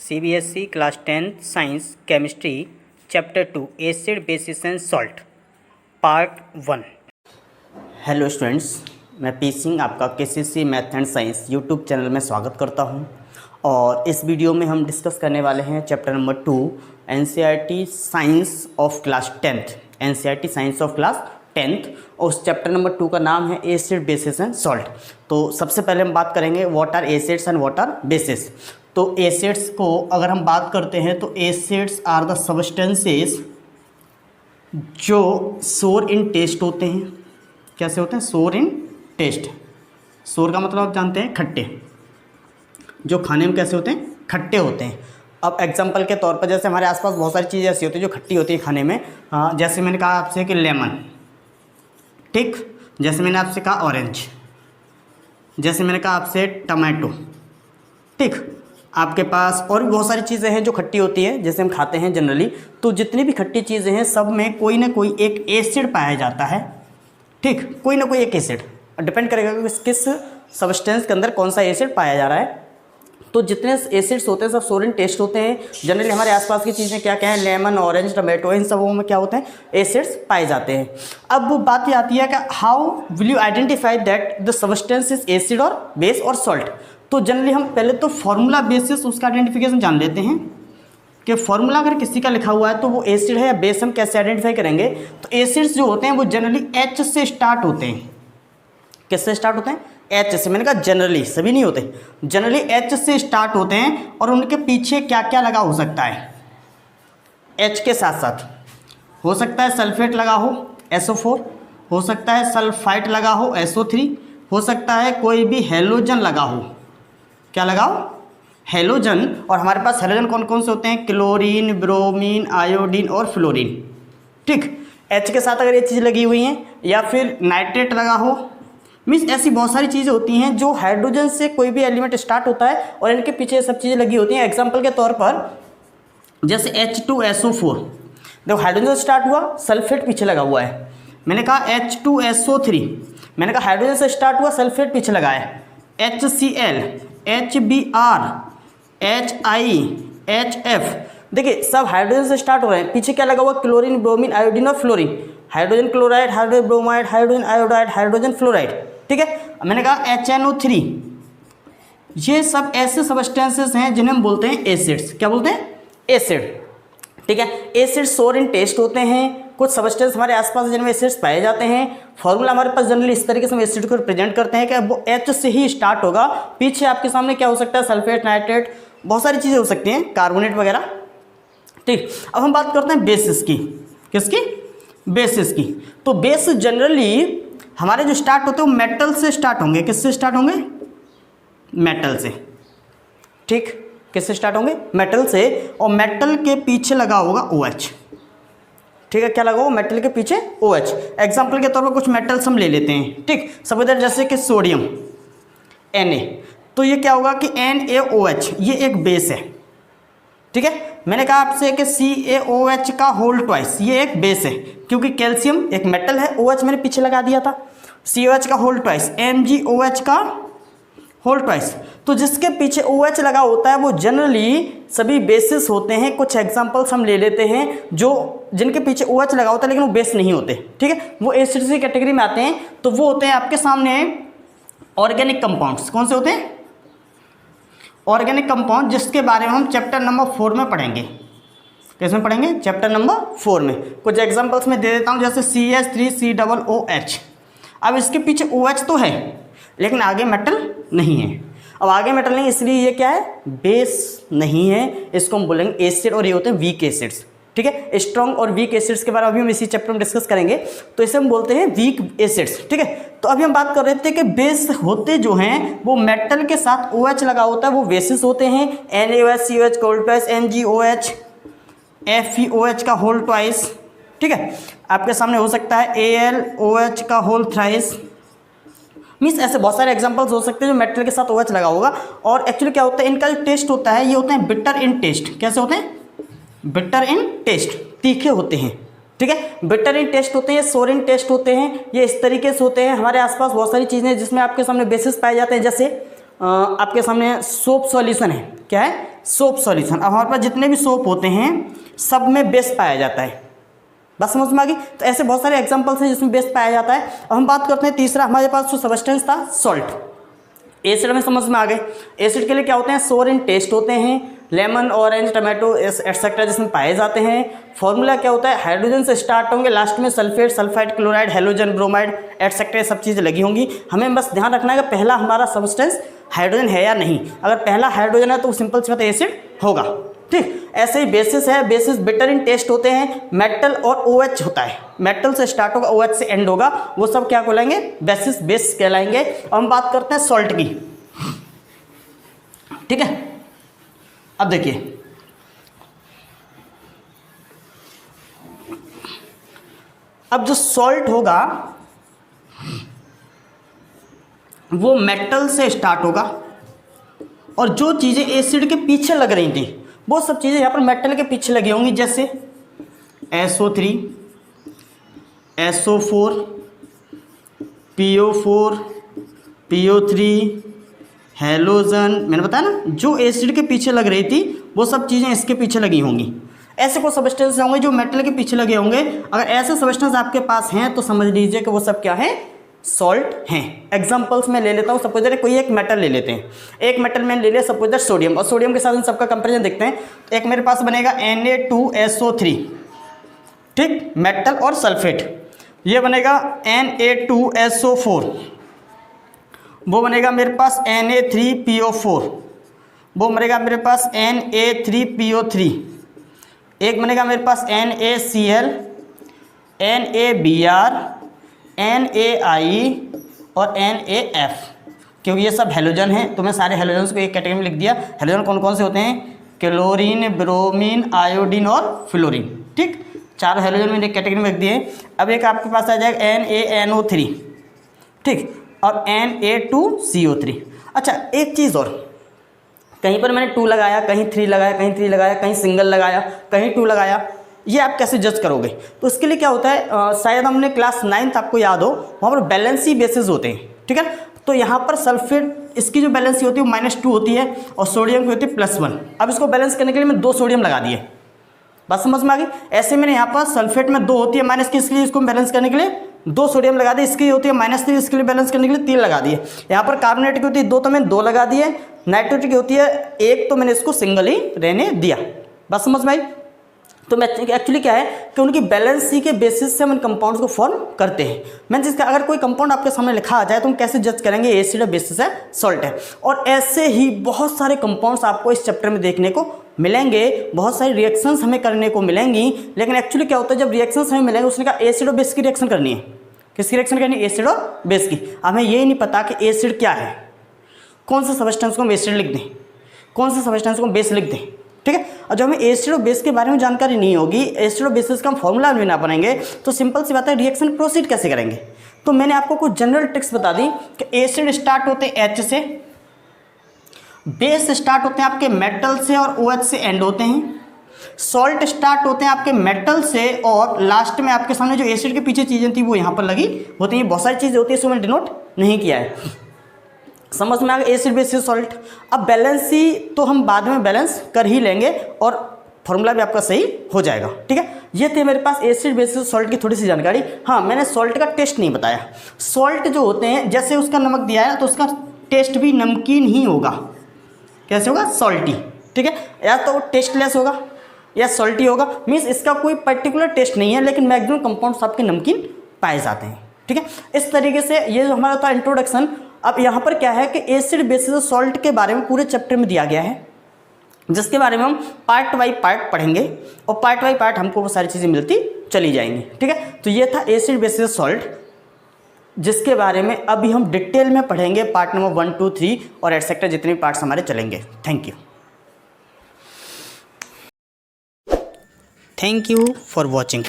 CBSE class 10 science chemistry chapter 2 acid basis and salt part 1। Hello students, मैं P Singh आपका KCC math and science YouTube channel में स्वागत करता हूं। और इस वीडियो में हम डिस्कस करने वाले हैं chapter number 2 NCERT science of class 10th NCERT science of class 10th। और उस चैप्टर नंबर 2 का नाम है एसिड बेसिस एंड सॉल्ट। तो सबसे पहले हम बात करेंगे what are acids and what are bases. तो एसिड्स को अगर हम बात करते हैं तो एसिड्स आर द सब्सटेंसेस जो सोर इन टेस्ट होते हैं। कैसे होते हैं? सोर इन टेस्ट। सोर का मतलब आप जानते हैं खट्टे, जो खाने में कैसे होते हैं? खट्टे होते हैं। अब एग्जांपल के तौर पर जैसे हमारे आसपास बहुत सारी चीज़ें ऐसी होती हैं जो खट्टी होती है खाने में। जैसे मैंने कहा आपसे कि लेमन, ठीक। जैसे मैंने आपसे कहा ऑरेंज, जैसे मैंने कहा आपसे टमाटो, ठीक। आपके पास और भी बहुत सारी चीज़ें हैं जो खट्टी होती हैं, जैसे हम खाते हैं जनरली। तो जितनी भी खट्टी चीज़ें हैं सब में कोई ना कोई एक एसिड पाया जाता है, ठीक। कोई ना कोई एक एसिड, डिपेंड करेगा कि किस सब्सटेंस के अंदर कौन सा एसिड पाया जा रहा है। तो जितने एसिड्स होते हैं सब सोर इन टेस्ट होते हैं। जनरली हमारे आसपास की चीज़ें क्या क्या हैं? लेमन, ऑरेंज, टमाटो, इन सबों में क्या होते हैं? एसिड्स पाए जाते हैं। अब बात ये आती है कि how will you identify that the substance is acid और बेस और सॉल्ट। तो जनरली हम पहले तो फॉर्मूला बेसिस उसका आइडेंटिफिकेशन जान लेते हैं कि फॉर्मूला अगर किसी का लिखा हुआ है तो वो एसिड है या बेस हम कैसे आइडेंटिफाई करेंगे। तो एसिड्स जो होते हैं वो जनरली H से स्टार्ट होते हैं। किससे स्टार्ट होते हैं? H से। मैंने कहा जनरली, सभी नहीं होते, जनरली H से स्टार्ट होते हैं। और उनके पीछे क्या क्या लगा हो सकता है? H के साथ साथ हो सकता है सल्फेट लगा हो SO4, हो सकता है सल्फाइट लगा हो SO3, हो सकता है कोई भी हेलोजन लगा हो। क्या लगाओ? हेलोजन। और हमारे पास हेलोजन कौन कौन से होते हैं? क्लोरीन, ब्रोमीन, आयोडीन और फ्लोरीन, ठीक। H के साथ अगर ये चीज़ लगी हुई हैं, या फिर नाइट्रेट लगा हो, मीन्स ऐसी बहुत सारी चीज़ें होती हैं जो हाइड्रोजन से कोई भी एलिमेंट स्टार्ट होता है और इनके पीछे सब चीज़ें लगी होती हैं। एग्जाम्पल के तौर पर जैसे H2SO4, देखो हाइड्रोजन से स्टार्ट हुआ, सल्फेट पीछे लगा हुआ है। मैंने कहा H2SO3, मैंने कहा हाइड्रोजन से स्टार्ट हुआ, सल्फेट पीछे लगा है। HCl, HBr, HIHF, देखिए सब हाइड्रोजन से स्टार्ट हो रहे हैं। पीछे क्या लगा हुआ? क्लोरीन, ब्रोमीन, आयोडीन और fluorine. Hydrogen chloride, hydrogen bromide, hydrogen iodide, hydrogen fluoride, ठीक है। मैंने कहा HNO3। ये सब ऐसे सब्सटेंसेस हैं जिन्हें हम बोलते हैं एसिड्स। क्या बोलते हैं? एसिड, ठीक है। एसिड सोर इन टेस्ट होते हैं। कुछ सब्सटेंस हमारे आसपास जिनमें एसिड्स पाए जाते हैं। फॉर्मूला हमारे पास जनरली इस तरीके से हम एसिड को रिप्रेजेंट करते हैं कि वो H से ही स्टार्ट होगा। पीछे आपके सामने क्या हो सकता है? सल्फेट, नाइट्रेट, बहुत सारी चीज़ें हो सकती हैं, कार्बोनेट वगैरह, ठीक। अब हम बात करते हैं बेसिस की। किसकी? बेसिस की। तो बेस जनरली हमारे जो स्टार्ट होते हैं वो मेटल से स्टार्ट होंगे। किससे स्टार्ट होंगे? मेटल से, ठीक। किससे स्टार्ट होंगे? मेटल से। और मेटल के पीछे लगा होगा OH, ठीक है। क्या लगा होगा? मेटल के पीछे OH। एग्जाम्पल के तौर पर कुछ मेटल्स हम ले लेते हैं, ठीक। सब इधर जैसे कि सोडियम Na, तो ये क्या होगा कि NaOH, ये एक बेस है, ठीक है। मैंने कहा आपसे कि CaOH का होल ट्वाइस, ये एक बेस है, क्योंकि कैल्शियम एक मेटल है, OH मैंने पीछे लगा दिया था। COH का होल ट्वाइस, MgOH का होल ट्वाइस। तो जिसके पीछे OH लगा होता है वो जनरली सभी बेसिस होते हैं। कुछ एग्जांपल्स हम ले लेते हैं जो जिनके पीछे OH लगा होता है लेकिन वो बेस नहीं होते, ठीक है। वो एसिड की कैटेगरी में आते हैं। तो वो होते हैं आपके सामने ऑर्गेनिक कंपाउंड्स। कौन से होते हैं? ऑर्गेनिक कंपाउंड, जिसके बारे में हम चैप्टर नंबर 4 में पढ़ेंगे। किसमें पढ़ेंगे? चैप्टर नंबर 4 में। कुछ एग्जांपल्स मैं दे देता हूँ, जैसे CH3COOH। अब इसके पीछे OH तो है लेकिन आगे मेटल नहीं है। अब आगे मेटल नहीं, इसलिए ये क्या है? बेस नहीं है। इसको हम बोलेंगे एसिड। और ये होते हैं वीक एसिड्स, ठीक है। स्ट्रॉन्ग और वीक एसिड्स के बारे में अभी हम इसी चैप्टर में डिस्कस करेंगे। तो इसे हम बोलते हैं वीक एसिड्स, ठीक है। तो अभी हम बात कर रहे थे कि बेस होते जो हैं वो मेटल के साथ OH लगा होता है, वो बेसिस होते हैं। NaOH, COH का होल ट्वाइस, MgOH, FeOH का होल ट्वाइस, ठीक है। आपके सामने हो सकता है AlOH का होल थ्राइस। मीन्स ऐसे बहुत सारे एग्जांपल्स हो सकते हैं जो मेटल के साथ OH लगा होगा। और एक्चुअली क्या होता है, इनका जो टेस्ट होता है ये होते हैं बिटर इन टेस्ट। कैसे होते हैं? बिटर इन टेस्ट, तीखे होते हैं, ठीक है। बिटर इन टेस्ट होते हैं, सोर इन टेस्ट होते हैं। ये इस तरीके से होते हैं। हमारे आसपास बहुत सारी चीज़ें जिसमें आपके सामने बेसिस पाए जाते हैं। जैसे आपके सामने सोप सॉल्यूशन है। क्या है? Soap solution. अब हमारे पास जितने भी सोप होते हैं सब में बेस पाया जाता है। बस समझ में आ गई। तो ऐसे बहुत सारे एग्जांपल्स हैं जिसमें बेस पाया जाता है। अब हम बात करते हैं तीसरा, हमारे पास जो सब्सटेंस था सॉल्ट। एसिड में समझ में आ गए। एसिड के लिए क्या होते हैं, सोर इन टेस्ट होते हैं, लेमन, ऑरेंज, टमाटो एटसेट्रा जिसमें पाए जाते हैं। फॉर्मूला क्या होता है, हाइड्रोजन से स्टार्ट होंगे, लास्ट में sulphate, sulphide, chloride, halogen, bromide etcetera सब चीज़ें लगी होंगी। हमें बस ध्यान रखना है कि पहला हमारा सब्सटेंस हाइड्रोजन है या नहीं। अगर पहला हाइड्रोजन है तो सिंपल सी बात है एसिड होगा। ठीक, ऐसे ही बेसिस है, बेसिस बिटर इन टेस्ट होते हैं, मेटल और OH होता है, मेटल से स्टार्ट होगा OH से एंड होगा, वो सब क्या कहलाएंगे, बेसिस बेस कहलाएंगे। और हम बात करते हैं सॉल्ट की। ठीक है, अब देखिए अब जो सॉल्ट होगा वो मेटल से स्टार्ट होगा, और जो चीज़ें एसिड के पीछे लग रही थी वो सब चीज़ें यहाँ पर मेटल के पीछे लगी होंगी, जैसे SO3, SO4, PO4, PO3, halogen. मैंने बताया ना, जो एसिड के पीछे लग रही थी वो सब चीज़ें इसके पीछे लगी होंगी। ऐसे कोई सब्सटेंस होंगे जो मेटल के पीछे लगे होंगे। अगर ऐसे सब्सटेंस आपके पास हैं तो समझ लीजिए कि वो सब क्या है, सॉल्ट हैं। एग्जांपल्स में ले लेता हूँ। सपोज दैट कोई एक मेटल ले लेते हैं, एक मेटल में ले लिया सपोज दैट सोडियम, और सोडियम के साथ इन सबका कंपेरिजन देखते हैं। एक मेरे पास बनेगा Na2SO3, ठीक, मेटल और सल्फेट। ये बनेगा Na2SO4, वो बनेगा मेरे पास Na3PO4, वो बनेगा मेरे पास Na3PO3, एक बनेगा मेरे पास NaCl, NaBr, NaI और NaF। क्योंकि ये सब हेलोजन हैं तो मैं सारे हेलोजन्स को एक कैटेगरी में लिख दिया। हेलोजन कौन कौन से होते हैं, क्लोरीन, ब्रोमीन, आयोडीन और फ्लोरीन। ठीक, चारों हेलोजन मैंने एक कैटेगरी में लिख दिए। अब एक आपके पास आ जाएगा NaNO3, ठीक, और Na2CO3। अच्छा, एक चीज़ और, कहीं पर मैंने 2 लगाया, कहीं 3 लगाया, कहीं 3 लगाया, कहीं सिंगल लगाया, कहीं 2 लगाया, ये आप कैसे जज करोगे। तो इसके लिए क्या होता है, शायद हमने क्लास 9th आपको याद हो, वहाँ पर बैलेंसी बेसिस होते हैं। ठीक है, तो यहाँ पर सल्फेट इसकी जो बैलेंसी होती है वो -2 होती है और सोडियम की होती है +1। अब इसको बैलेंस करने के लिए मैं 2 सोडियम लगा दिए। बस समझ में आ गई। ऐसे मैंने यहाँ पर सल्फेट में 2 होती है माइनस की, इसके लिए इसको बैलेंस करने के लिए 2 सोडियम लगा दिए। इसकी होती है -3, इसके लिए बैलेंस करने के लिए 3 लगा दिए। यहाँ पर कार्बोनेट की होती है 2 तो मैंने 2 लगा दिए, नाइट्रोजन की होती है 1 तो मैंने इसको सिंगल ही रहने दिया। बस समझ में आई। तो मैं एक्चुअली क्या है कि उनकी बैलेंसी के बेसिस से हम इन कंपाउंड्स को फॉर्म करते हैं। मैं जिसका अगर कोई कंपाउंड आपके सामने लिखा आ जाए तो हम कैसे जज करेंगे एसिड है, बेसिस है, सॉल्ट है। और ऐसे ही बहुत सारे कंपाउंड्स आपको इस चैप्टर में देखने को मिलेंगे, बहुत सारी रिएक्शंस हमें करने को मिलेंगी। लेकिन एक्चुअली क्या होता है, जब रिएक्शंस हमें मिलेंगे उसने कहा एसिड और बेस की रिएक्शन करनी है। किसकी रिएक्शन करनी है, एसिड और बेस की। हमें ये नहीं पता कि एसिड क्या है, कौन से सब्सटेंस को हम एसिड लिख दें, कौन से सब्सटेंस को हम बेस लिख दें। ठीक है, और जब हमें एसिड और बेस के बारे में जानकारी नहीं होगी, एसिड और बेसिस का हम फॉर्मूला भी ना बनाएंगे, तो सिंपल सी बात है रिएक्शन प्रोसीड कैसे करेंगे। तो मैंने आपको कुछ जनरल ट्रिक्स बता दी कि एसिड स्टार्ट होते हैं H से, बेस स्टार्ट होते हैं आपके मेटल से और OH से एंड होते हैं, सॉल्ट स्टार्ट होते हैं आपके मेटल से और लास्ट में आपके सामने जो एसिड के पीछे चीज़ें थी वो यहाँ पर लगी होती हैं। बहुत सारी चीज़ें होती है, इसको मैंने डिनोट नहीं किया है। समझ में आ गया एसिड बेसिस सॉल्ट। अब बैलेंसी तो हम बाद में बैलेंस कर ही लेंगे और फॉर्मूला भी आपका सही हो जाएगा। ठीक है, ये थे मेरे पास एसिड बेसिस सॉल्ट की थोड़ी सी जानकारी। हाँ, मैंने सॉल्ट का टेस्ट नहीं बताया। सॉल्ट जो होते हैं, जैसे उसका नमक दिया है तो उसका टेस्ट भी नमकीन ही होगा। कैसे होगा, सॉल्टी। ठीक है, या तो टेस्टलेस होगा या सॉल्टी होगा, मीन्स इसका कोई पर्टिकुलर टेस्ट नहीं है, लेकिन मैक्सिमम कंपाउंड्स आपके नमकीन पाए जाते हैं। ठीक है, इस तरीके से ये जो हमारा था इंट्रोडक्शन। अब यहाँ पर क्या है कि एसिड बेसिस सॉल्ट के बारे में पूरे चैप्टर में दिया गया है, जिसके बारे में हम पार्ट बाई पार्ट पढ़ेंगे और पार्ट बाई पार्ट हमको वो सारी चीज़ें मिलती चली जाएंगी। ठीक है, तो ये था एसिड बेसिस सॉल्ट, जिसके बारे में अभी हम डिटेल में पढ़ेंगे पार्ट नंबर 1, 2, 3 और एटसेट्रा जितने भी पार्ट्स हमारे चलेंगे। Thank you for watching.